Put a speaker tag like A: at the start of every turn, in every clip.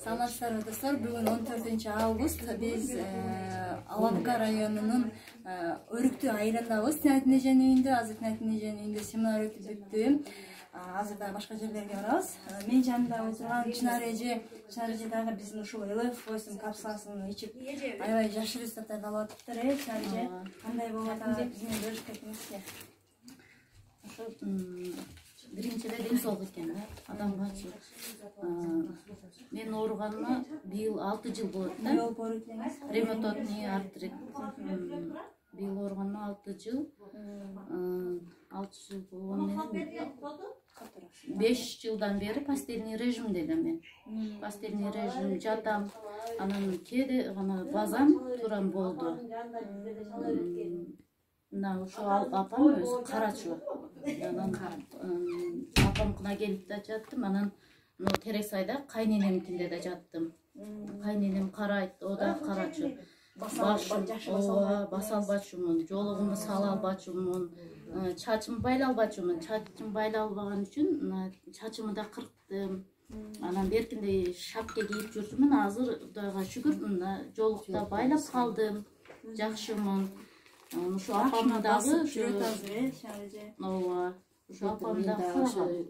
A: Саламатсыздарбы достор, бүгүн 14 август биз Алапка районунун Өрүктүү айылындабыз. Тинат Нежен үйүндө, азыр Тинат Нежен үйүндө семинар өтүп бүттү. Азыр да башка жерлерге барабыз. Мен жанымда отурган Чынар эже дагы биздин ушул LF8 капсуласын ичип аябай жакшы результаттарды алып атыптыр. Чынар эже кандай болуп атат, биз менен бөлүшүп кетиңизчи.
B: Биринчиде ден соолук экен да, адамгачы. Мен ооруганыма быйыл 6 жыл болот да.
A: Не болуп ооруйт элеңиз?
B: Ревматоидный артрит. Быйыл ооруганыма 6 жыл. 6 жыл болгону менен 5 жылдан бери постельный режимдемин мен. Постельный режим жатам, анан кээде гана базам, турам болду. Мына ошо апам өзү карачу. Анан апамкына келип да жаттым, анан Тересайда кайненемкинде да жаттым. Кайненем карайт, о да карачу. Башым баса албачумун, жолугумду сала албачумун, чачымды байла албачумун. Чачым байла албаган үчүн чачымды да кырктым. Анан беркинде шапке кийип жүрчүмүн, азыр Кудайга шүгүр, жолукта байлап калдым. Жакшымын. Ошо апам дагы
A: жүрөт азыр, Шареже.
B: Ооба. Ошо апам дагы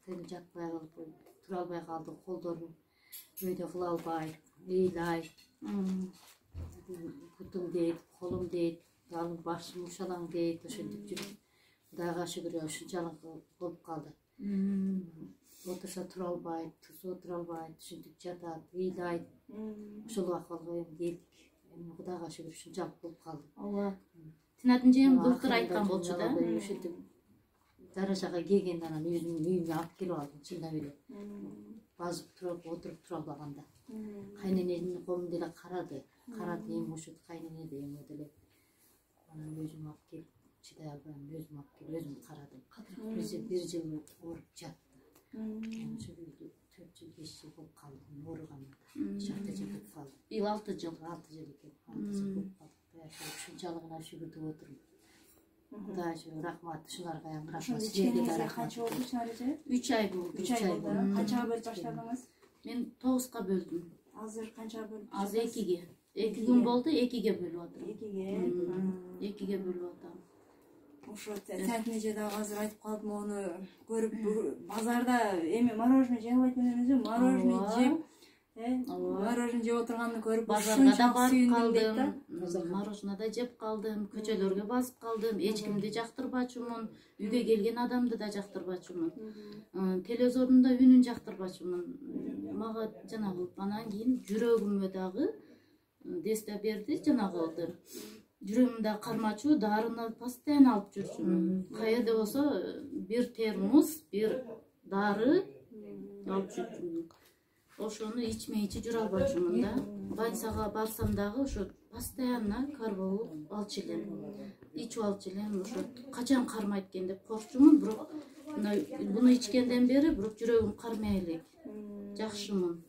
C: тени жатпай калып, тура албай калды, колдору өйдө кыла албай, ыйлай. Бутум дейт, колум дейт, алым башым ушалаң дейт, ошентип жүрүп. Кудайга шүгүр ушунчалык болуп калды. Отурса тура албайт, турса отура албайт, ушинтип жатат, ыйлайт. Ошол акыбалга эми келдик. Кудайга шүгүр ушунчалык болуп калды.
B: ооба. Тинат эжем былтыр айткан болчу да.
C: Ушинтип даражага келгенде анан өзүмдүн үйүмө алып келип алдым, чындап эле. Базып туруп, отуруп тура албаганда. Кайненемдин колун деле карады. Карады, эми ошо кайненеде эми деле. Анан өзүм алып келип, чыдай албай, өзүм алып келип, өзүм карадым. Бир жыл ооруп жаттым. Ошо 4 жыл, 5 жыл болуп калды ооруганымда. Шарта жыл болуп калды.
B: Быйыл 6 жыл.
C: 6 жыл экен. 6 жыл болуп калды. Ушунчалыгына шүгүр деп отурмун. Кудай рахмат, ушуларга рахмат.
A: Сизге да канча болду, Шареже?
B: 3 ай болду.
A: 3 ай болду. Канчага бөлүп баштадыңыз?
B: Мен 9га бөлдүм.
A: Азыр канчага бөлүп?
B: Азыр 2ге. 2 күн болду, 2ге бөлүп атам.
A: 2ге.
B: 2ге бөлүп атам.
A: Ошо Тинат эже дагы азыр айтып калдым, мону көрүп базарда эми мороженое жей албайт эмесмизби? Мороженое жеп, мороженое жеп отурганды көрүп
B: базарга да барып калдым. Мороженое да жеп калдым, көчөлөргө басып калдым. Эч кимди жактырбачумун, үйгө келген адамды да жактырбачумун. Телевизордун да үнүн жактырбачумун. Мага жанагы анан кийин жүрөгүмө дагы десте берди жанагы. Жүрөгүм да кармачу, дарыны постоянно алып жүрчүмүн. Каерде болсо бир термос, бир дары алып жүрчүмүн. Ошону ичмей жүрө албачумун да. Больницага барсам дагы ошо постоянно карболу алчу элем. Ичип алчу элем, ошо качан кармайт экен деп коркчумун, бирок буну ичкенден бери бирок жүрөгүм кармай элек. Жакшымын.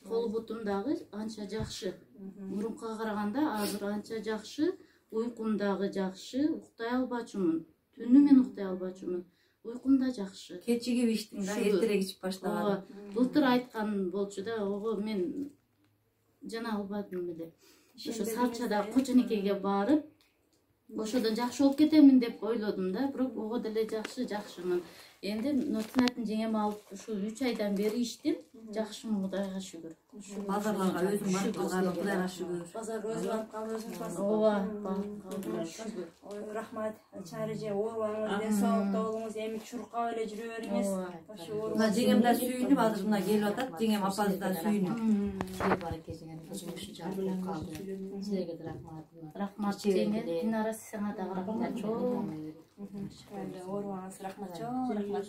B: Кол бутум дагы анча жакшы. Мурункуга караганда азыр анча жакшы. Уйкум дагы жакшы. Уктай албачумун. Түнү мен уктай албачумун. Уйкум да жакшы.
C: Кечиги иштин да, эртерээк ичип баштаган.
B: Былтыр айткан болчу да, ого мен жана албадым эле. Ошо Сарчада Кочонекеге барып, ошодон жакшы болуп кетемин деп ойлодум да, бирок ого деле жакшымын. Энди Тинат жеңем алып ушул 3 айдан бери иштим. Жакшымын, Кудайга шүгүр.
C: Базарларга өзүм барып калган, Кудайга шүгүр.
A: Базарга өзү барып калып өзүңүз басып.
B: Ооба, барып калдым. Шүгүр.
A: Ой, рахмат. Чареже оорубаңыз, ден соолукта болуңуз, эми чуркап эле жүрө бериңиз.
C: Мына жеңем да сүйүнүп, азыр мына келип атат. Жеңем апаңыз да сүйүнүп. Сиз бараке жеңем, кызым ушунчалык болуп калды. Силерге да рахмат.
B: Рахмат жеңем, Динара сага дагы рахмат.
A: Оорубаңыз, рахмат. Рахмат.